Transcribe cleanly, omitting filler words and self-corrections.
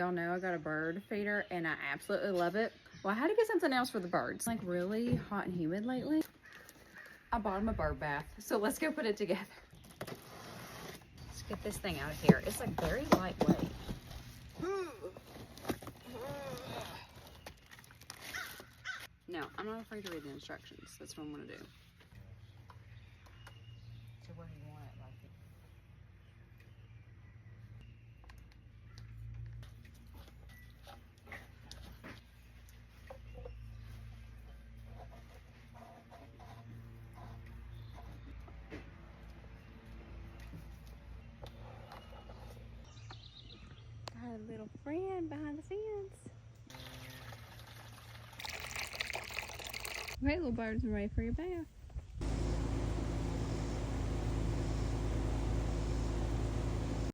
y'all know I got a bird feeder and I absolutely love it. Well, I had to get something else for the birds. It's like really hot and humid lately. I bought them a bird bath, so let's go put it together. Let's get this thing out of here. It's like very lightweight. No, I'm not afraid to read the instructions. That's what I'm gonna do. So where do you want it, like got a little friend behind the fence. Okay, little birds are ready for your bath.